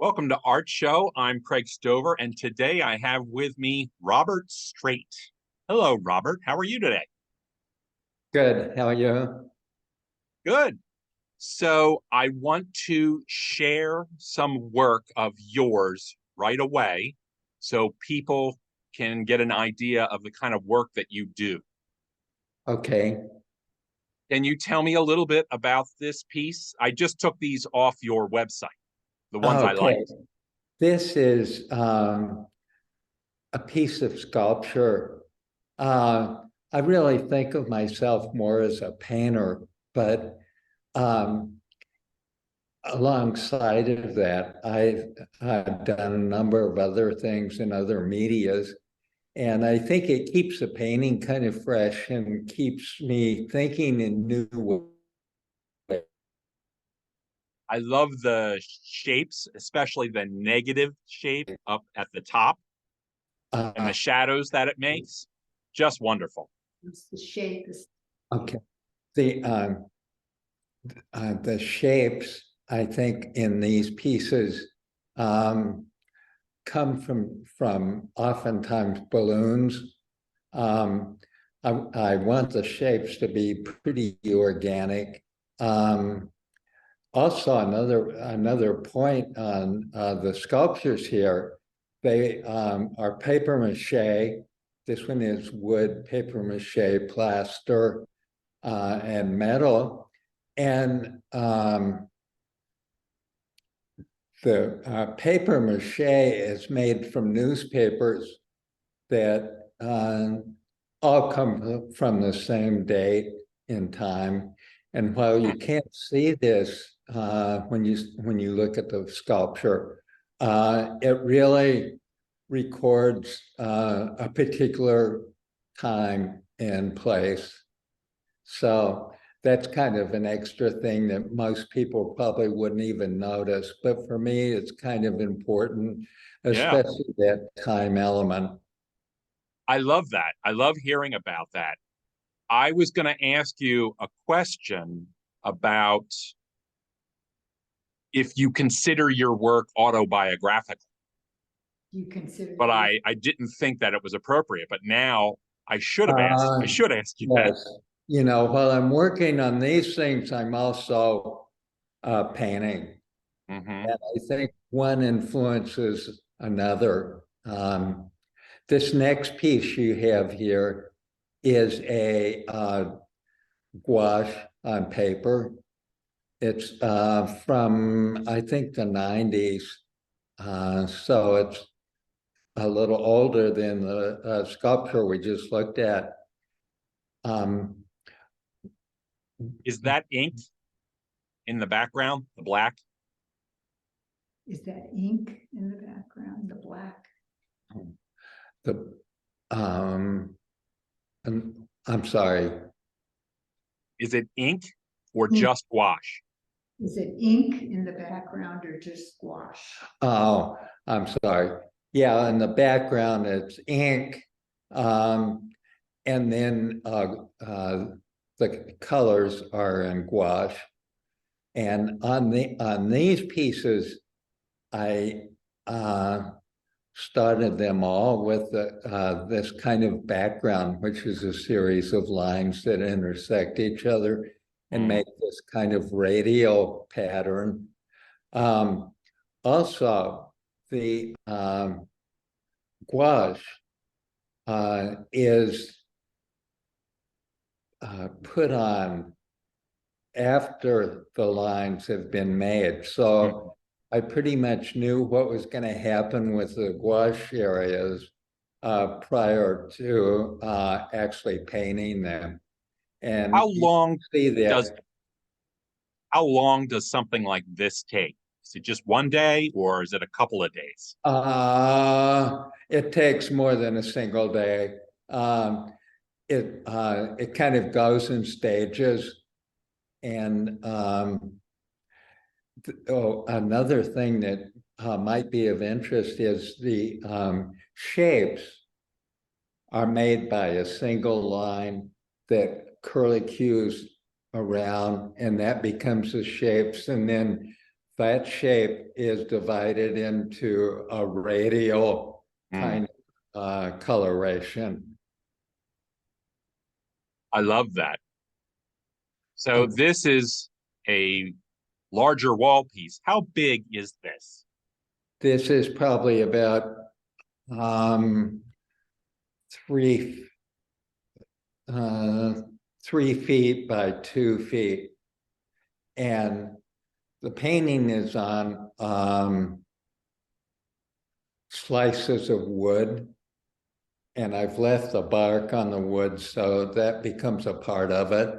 Welcome to Art Show. I'm Craig Stover, and today I have with me Robert Straight. Hello, Robert. How are you today? Good. How are you? Good. So I want to share some work of yours right away so people can get an idea of the kind of work that you do. Okay. Can you tell me a little bit about this piece? I just took these off your website, the ones I Okay. liked. This is a piece of sculpture. I really think of myself more as a painter, but um, alongside of that, I've done a number of other things in other medias. And I think it keeps the painting kind of fresh and keeps me thinking in new ways. I love the shapes, especially the negative shape up at the top and the shadows that it makes. Just wonderful. It's the shape. Okay. The shapes, I think, in these pieces come from oftentimes balloons. I want the shapes to be pretty organic. Also, another point on the sculptures here, they are paper mache. This one is wood, paper mache, plaster, and metal. And the paper mache is made from newspapers that all come from the same date in time. And while you can't see this when you look at the sculpture, it really records a particular time and place. So that's kind of an extra thing that most people probably wouldn't even notice. But for me, it's kind of important, especially that time element. I love that. I love hearing about that. I was going to ask you a question about if you consider your work autobiographical. You consider, but I didn't think that it was appropriate. But now I should have asked. I should ask you that. Yes. You know, while I'm working on these things, I'm also painting. Mm-hmm. And I think one influences another. This next piece you have here is a gouache on paper. It's from, I think, the 90s. So it's a little older than the sculpture we just looked at. Is that ink in the background, the black? is that ink in the background, the black? I'm sorry. Is it ink or Ink. just gouache? Is it ink in the background or just gouache? Oh, I'm sorry. Yeah, in the background it's ink, and then the colors are in gouache. And on these pieces, I started them all with this kind of background, which is a series of lines that intersect each other and make this kind of radial pattern. Also, the gouache is put on after the lines have been made. So I pretty much knew what was going to happen with the gouache areas prior to actually painting them. And how long does something like this take? Is it just one day or is it a couple of days? It takes more than a single day. It kind of goes in stages. And another thing that might be of interest is the shapes are made by a single line that curlicues around, and that becomes the shapes. And then that shape is divided into a radial kind of coloration. I love that. So this is a larger wall piece. How big is this? This is probably about um, 3 3 feet by 2 feet, and the painting is on slices of wood, and I've left the bark on the wood, so that becomes a part of it.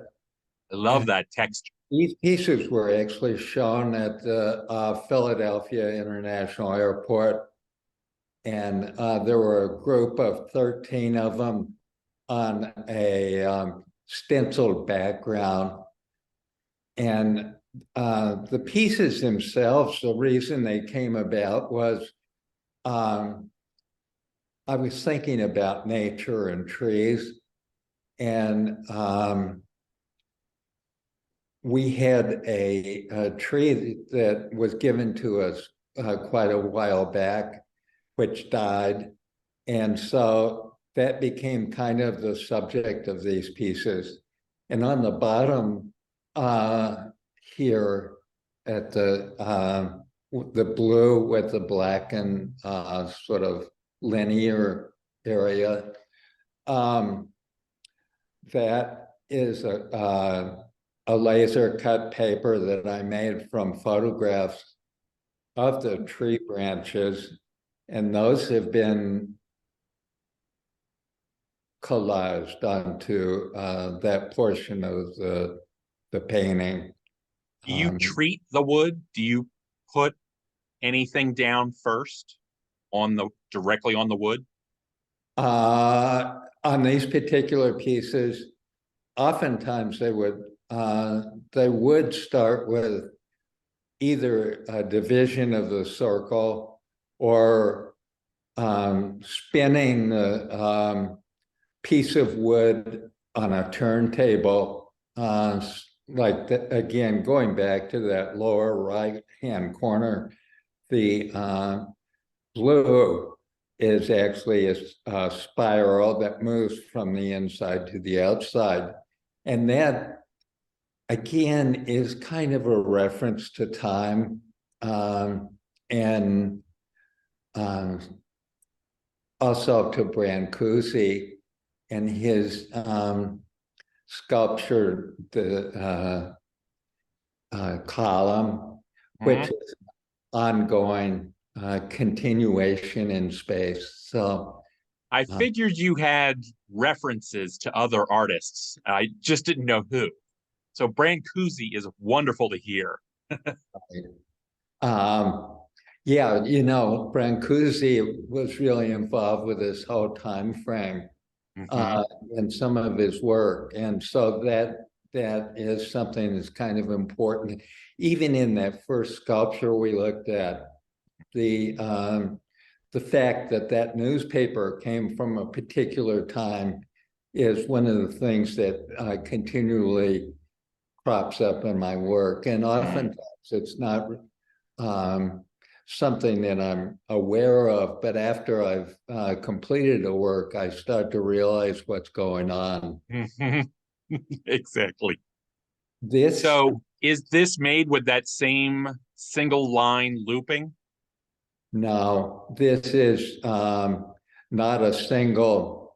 I love that texture. These pieces were actually shown at the Philadelphia International Airport, and there were a group of 13 of them on a stenciled background. And the pieces themselves, the reason they came about was I was thinking about nature and trees, and we had a tree that was given to us quite a while back, which died. And so that became kind of the subject of these pieces. And on the bottom here at the blue with the black and sort of linear area, that is a laser cut paper that I made from photographs of the tree branches, and those have been collaged onto that portion of the painting. Do you treat the wood? Do you put anything down first directly on the wood? On these particular pieces, oftentimes they would start with either a division of the circle or spinning the piece of wood on a turntable. Like again, going back to that lower right-hand corner, the blue is actually a spiral that moves from the inside to the outside. And that, again, is kind of a reference to time, and also to Brancusi and his sculpture, the column, which is ongoing continuation in space. So I figured you had references to other artists. I just didn't know who. So Brancusi is wonderful to hear. Yeah, Brancusi was really involved with this whole time frame in some of his work, and so that is something that's kind of important. Even in that first sculpture we looked at, the fact that that newspaper came from a particular time is one of the things that continually crops up in my work, and oftentimes it's not something that I'm aware of, but after I've completed a work, I start to realize what's going on. Exactly. So is this made with that same single line looping? No, this is not a single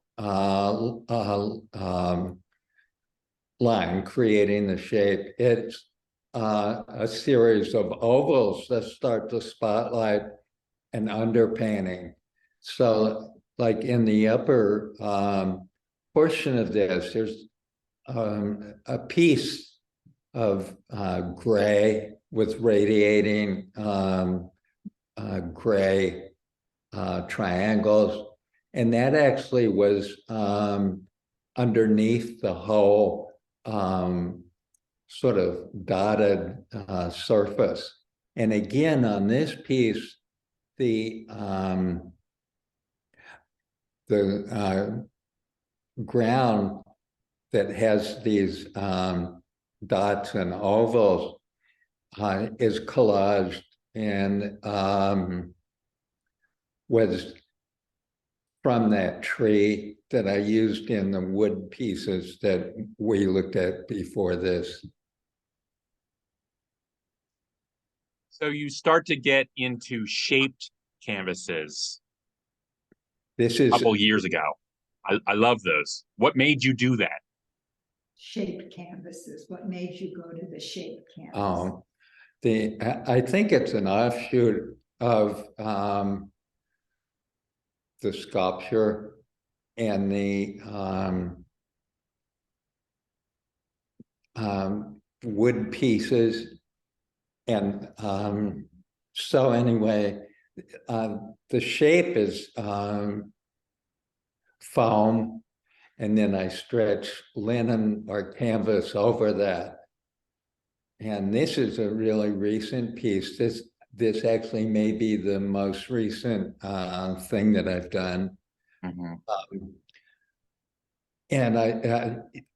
line creating the shape. It's a series of ovals that start to spotlight an underpainting. So like in the upper portion of this, there's a piece of gray with radiating gray triangles. And that actually was underneath the whole sort of dotted surface. And again, on this piece, the ground that has these dots and ovals is collaged and was from that tree that I used in the wood pieces that we looked at before this. So you start to get into shaped canvases This a is couple years ago. I love those. What made you do that? Shaped canvases, what made you go to the shaped canvas? I think it's an offshoot of the sculpture and the wood pieces. And so anyway, the shape is foam, and then I stretch linen or canvas over that. And this is a really recent piece. This actually may be the most recent thing that I've done. And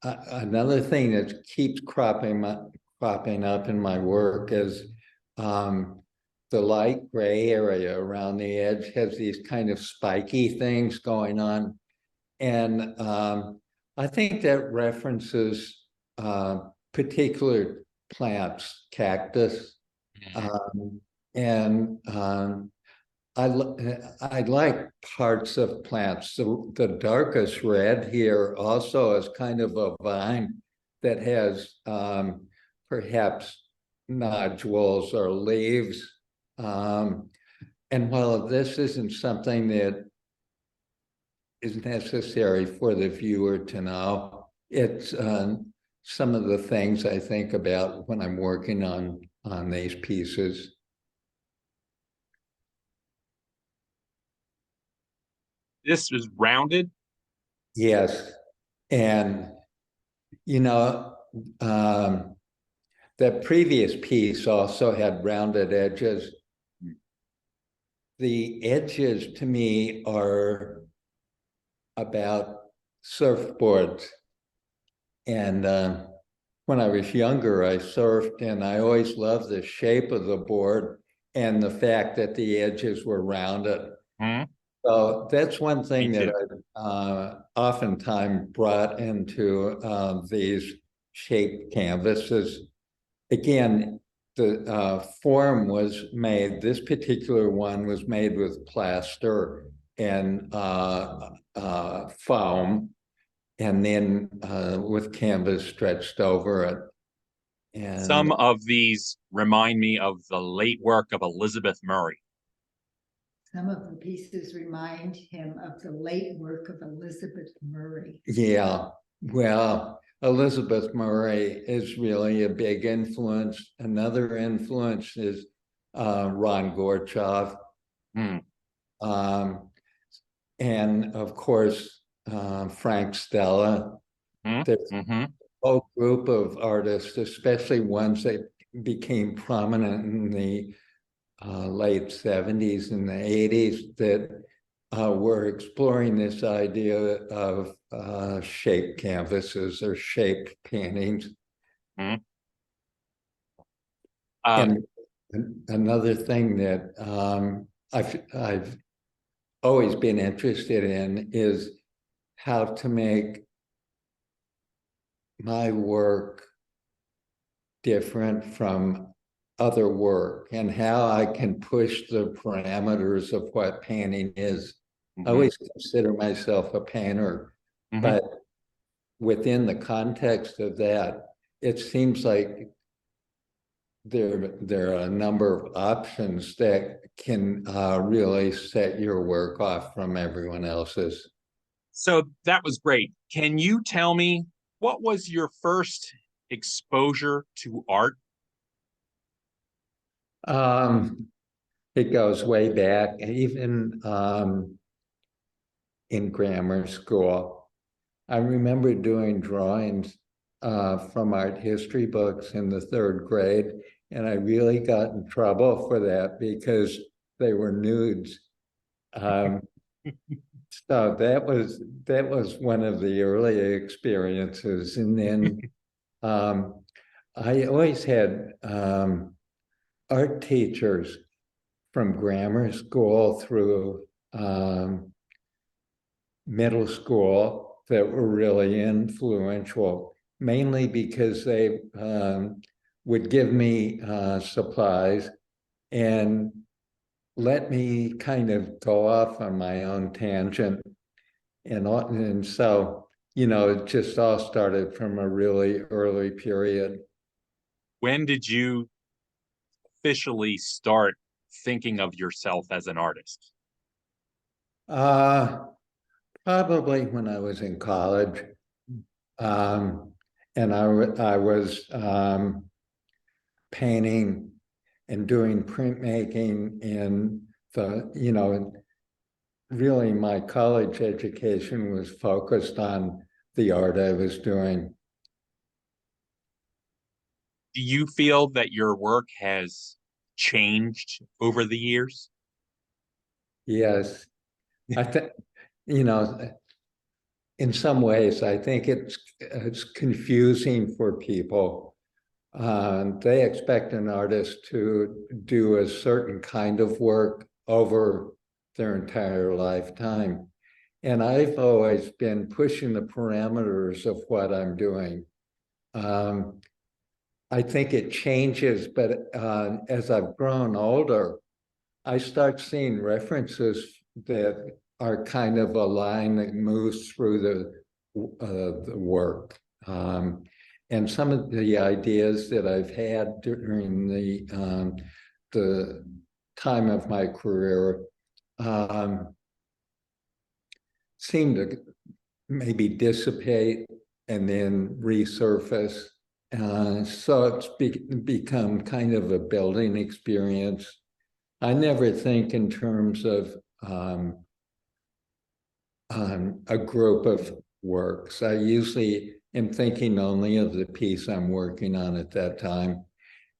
another thing that keeps cropping up in my work is the light gray area around the edge has these kind of spiky things going on. And I think that references particular plants, cactus. And I like parts of plants. The darkest red here also is kind of a vine that has perhaps nodules or leaves. And while this isn't something that is necessary for the viewer to know, it's some of the things I think about when I'm working on these pieces. This was rounded. Yes. And, you know, the previous piece also had rounded edges. The edges to me are about surfboards. And when I was younger, I surfed, and I always loved the shape of the board and the fact that the edges were rounded. So that's one thing that I've oftentimes brought into these shaped canvases. Again, the form was made, this particular one was made with plaster and foam, and then with canvas stretched over it. And some of these remind me of the late work of Elizabeth Murray. Some of the pieces remind him of the late work of Elizabeth Murray. Yeah, well, Elizabeth Murray is really a big influence. Another influence is Ron Gorchov. And of course, Frank Stella. There's a whole group of artists, especially ones that became prominent in the late 70s and the 80s, that were exploring this idea of shaped canvases or shaped paintings. And another thing that I've always been interested in is how to make my work different from other work and how I can push the parameters of what painting is. I always consider myself a painter, but within the context of that, it seems like there are a number of options that can really set your work off from everyone else's. So that was great. Can you tell me, what was your first exposure to art? It goes way back, even in grammar school. I remember doing drawings from art history books in the 3rd grade, and I really got in trouble for that because they were nudes. So that was one of the early experiences. And then I always had art teachers from grammar school through middle school that were really influential, mainly because they would give me supplies and let me kind of go off on my own tangent. And so, it just all started from a really early period. When did you officially start thinking of yourself as an artist? Uh, Probably when I was in college. Um, and I was painting and doing printmaking in really my college education was focused on the art I was doing. Do you feel that your work has changed over the years? Yes, I think, you know, in some ways, I think it's confusing for people. They expect an artist to do a certain kind of work over their entire lifetime. And I've always been pushing the parameters of what I'm doing. Um, I think it changes, but as I've grown older, I start seeing references that are kind of a line that moves through the work. And some of the ideas that I've had during the time of my career seem to maybe dissipate and then resurface. So it's become kind of a building experience. I never think in terms of a group of works. I usually am thinking only of the piece I'm working on at that time.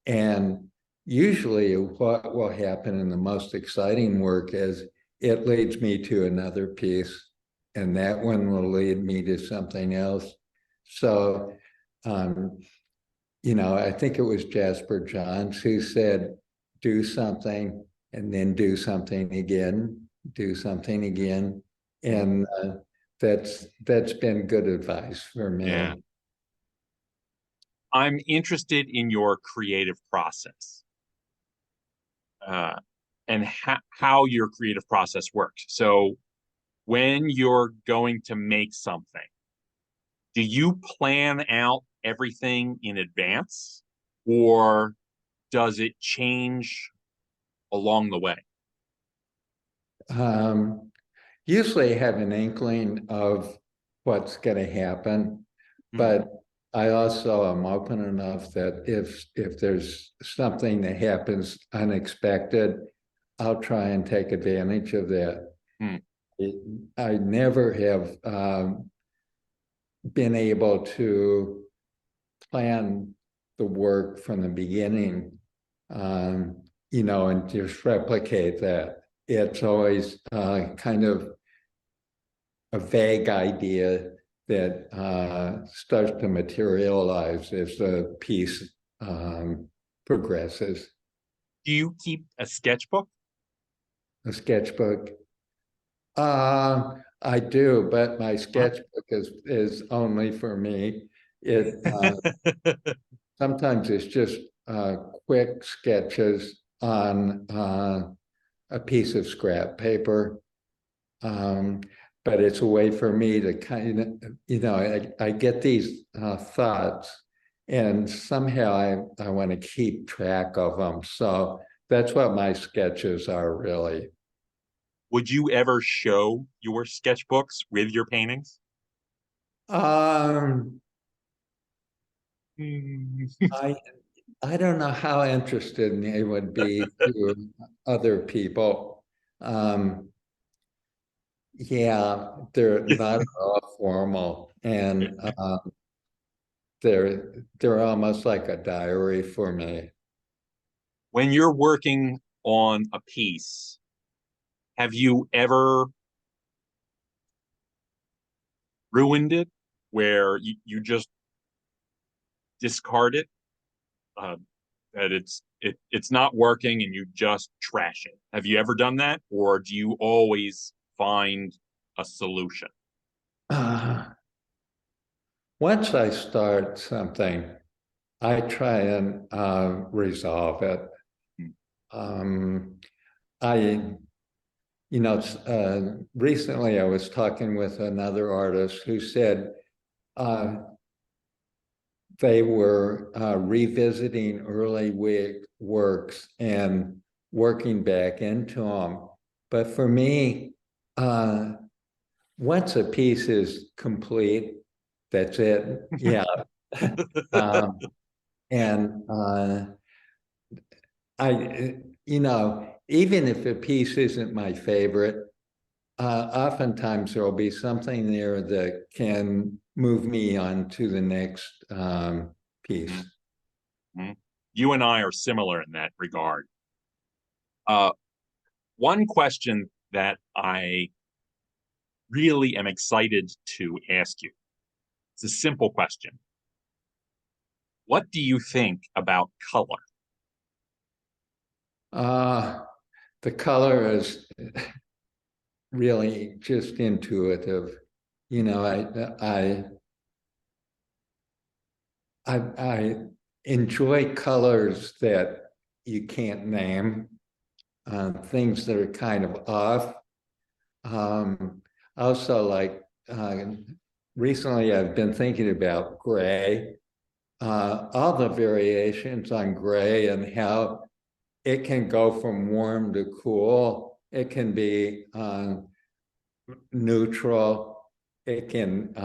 And usually what will happen in the most exciting work is it leads me to another piece, and that one will lead me to something else. So, I think it was Jasper Johns who said, do something and then do something again, do something again. And that's been good advice for Yeah. me. I'm interested in your creative process and how your creative process works. So, when you're going to make something, do you plan out everything in advance or does it change along the way? Um, Usually I have an inkling of what's going to happen, but I also am open enough that if there's something that happens unexpected, I'll try and take advantage of that. Hmm. I never have been able to plan the work from the beginning, and just replicate that. It's always kind of a vague idea that starts to materialize as the piece progresses. Do you keep a sketchbook? A sketchbook. I do, but my sketchbook is only for me. It sometimes it's just quick sketches on a piece of scrap paper. Um, but it's a way for me to kind of, I get these thoughts and somehow I want to keep track of them. So that's what my sketches are really. Would you ever show your sketchbooks with your paintings? Um, Hmm. I I don't know how interested they would be to other people. Yeah, they're not all formal, and they're almost like a diary for me. When you're working on a piece, have you ever ruined it where you just discard it? Uh, that it's not working and you just trash it. Have you ever done that, or do you always find a solution? Once I start something, I try and resolve it. Hmm. I, recently I was talking with another artist who said they were revisiting early works and working back into them. But for me, once a piece is complete, that's it. Yeah. um, and even if a piece isn't my favorite, oftentimes there'll be something there that can move me on to the next piece. Mm-hmm. You and I are similar in that regard. One question that I really am excited to ask you. It's a simple question. What do you think about color? The color is really just intuitive. I enjoy colors that you can't name, things that are kind of off. Also, like recently, I've been thinking about gray, all the variations on gray and how it can go from warm to cool. It can be neutral. It can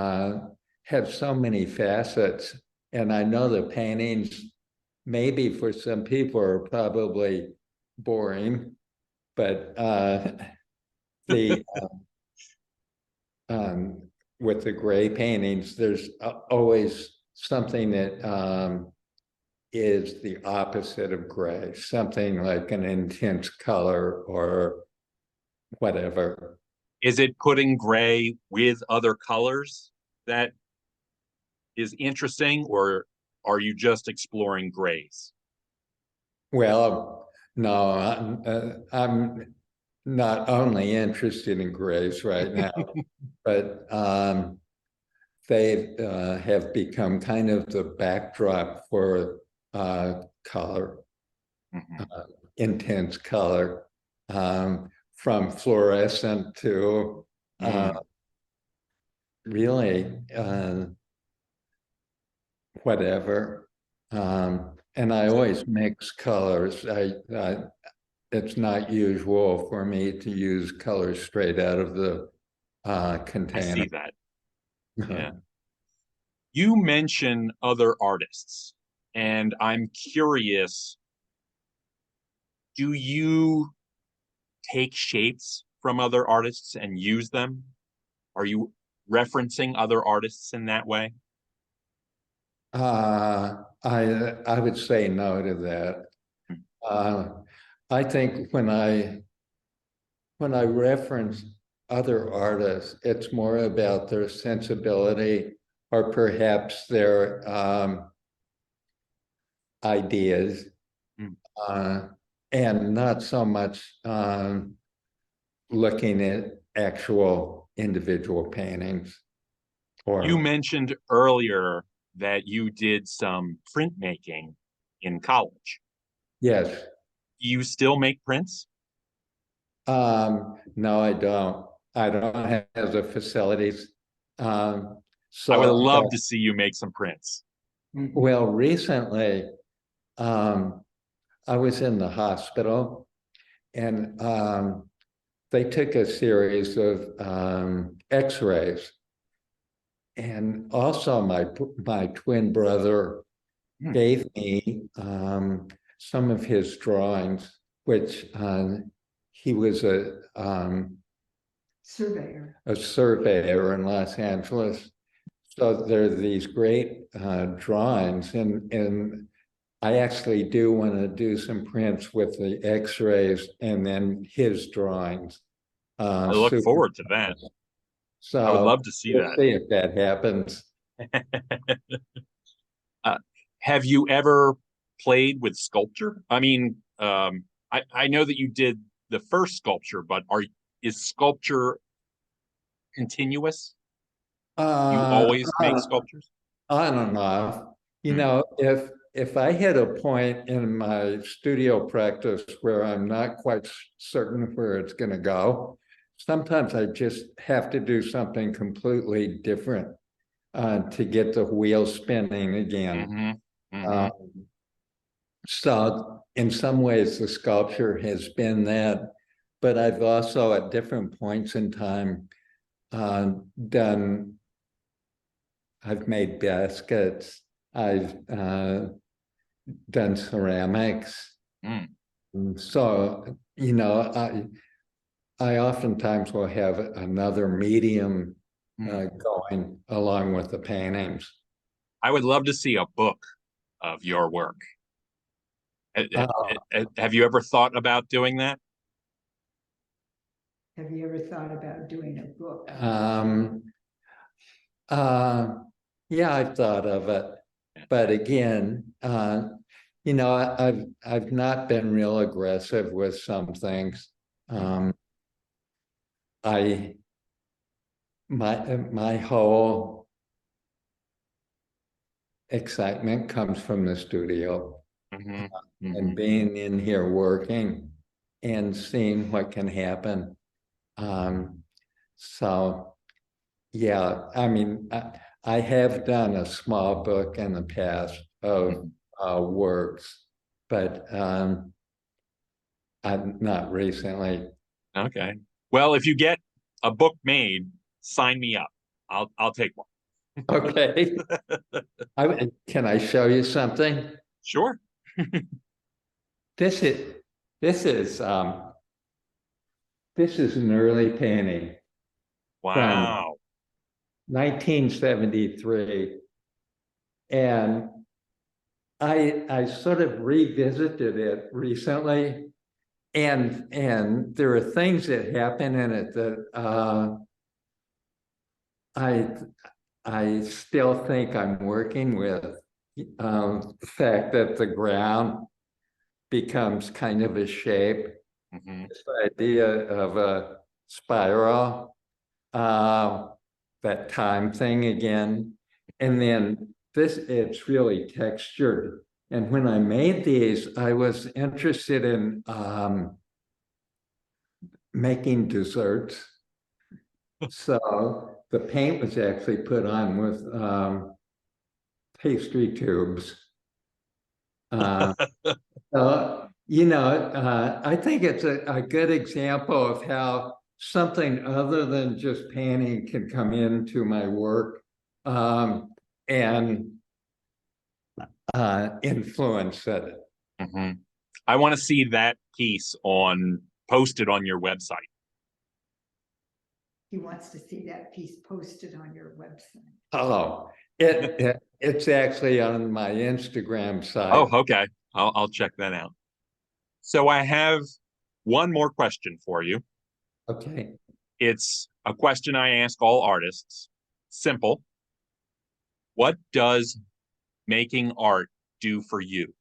have so many facets. And I know the paintings, maybe for some people, are probably boring, but the with the gray paintings, there's always something that is the opposite of gray, something like an intense color or whatever. Is it putting gray with other colors that is interesting, or are you just exploring grays? Well, no, I'm not only interested in grays right now, but they have become kind of the backdrop for color, Mm-hmm. intense color, from fluorescent to really whatever. And I always mix colors. It's not usual for me to use colors straight out of the I see container. that. Yeah. You mention other artists, and I'm curious, do you take shapes from other artists and use them? Are you referencing other artists in that way? I would say no to that. I think when I reference other artists, it's more about their sensibility or perhaps their ideas, Mm. and not so much looking at actual individual paintings. You Or mentioned earlier that you did some printmaking in college. yes, Do you still make prints? no, I don't. I don't have the facilities. I would So, love to see you make some prints. well, recently, I was in the hospital and they took a series of x-rays. And also my twin brother gave me some of his drawings, which he was surveyor in Los Angeles. So there are these great drawings, and I actually do want to do some prints with the x-rays and then his drawings. I look forward to that. So I would love to see we'll that. see if that happens. Have you ever played with sculpture? I mean, I know that you did the first sculpture, but is sculpture continuous? You always make sculptures? On and off. You Hmm. know, if I hit a point in my studio practice where I'm not quite certain where it's going to go, sometimes I just have to do something completely different to get the wheel spinning again. Mm-hmm. Mm-hmm. Um, so in some ways, the sculpture has been that, but I've also at different points in time done. I've made baskets. I've done ceramics. Mm. So, you know, I oftentimes will have another medium going along with the paintings. I would love to see a book of your work. Uh, Have you ever thought about doing that? Have you ever thought about doing a book? yeah, I've thought of it, but again, you know, I've not been real aggressive with some things. My whole excitement comes from the studio Mm-hmm. and being in here working and seeing what can happen. So yeah, I mean, I have done a small book in the past of works, but I'm not recently. Okay. Well, if you get a book made, sign me up. I'll take one. Okay. Can I show you something? Sure. This is this is this is an early painting from Wow. 1973, and I sort of revisited it recently, and there are things that happen in it that I still think I'm working with. The fact that the ground becomes kind of a shape, Mm-hmm. this idea of a spiral, that time thing again. And then it's really textured. And when I made these, I was interested in making desserts. So the paint was actually put on with pastry tubes. You know, I think it's a good example of how something other than just painting can come into my work and influence it. Mm-hmm. I want to see that piece posted on your website. He wants to see that piece posted on your website. Oh, it's actually on my Instagram site. Oh, okay. I'll check that out. So I have one more question for you. Okay. It's a question I ask all artists. Simple. What does making art do for you?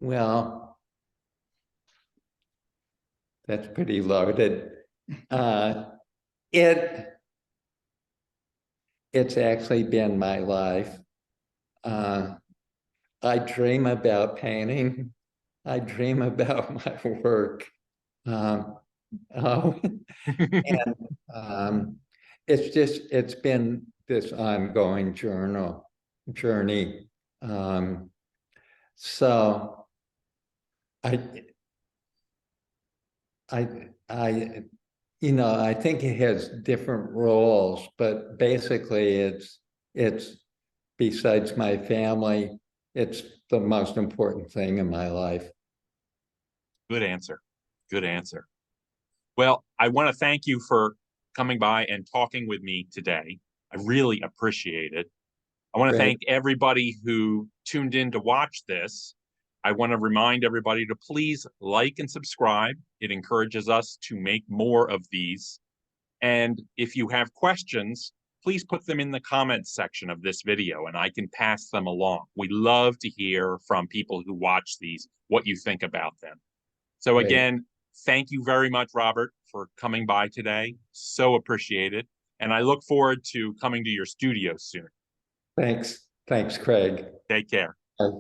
Well, that's pretty loaded. It's actually been my life. I dream about painting. I dream about my work. Oh, and it's been this ongoing journey. So I I I you know, I think it has different roles, but basically it's besides my family, it's the most important thing in my life. Good answer. Good answer. Well, I want to thank you for coming by and talking with me today. I really appreciate it. I want to Great. thank everybody who tuned in to watch this. I want to remind everybody to please like and subscribe. It encourages us to make more of these. And if you have questions, please put them in the comments section of this video and I can pass them along. We love to hear from people who watch these, what you think about them. So Great. again, thank you very much, Robert, for coming by today. So appreciated. And I look forward to coming to your studio soon. Thanks, Craig. Take care. Bye.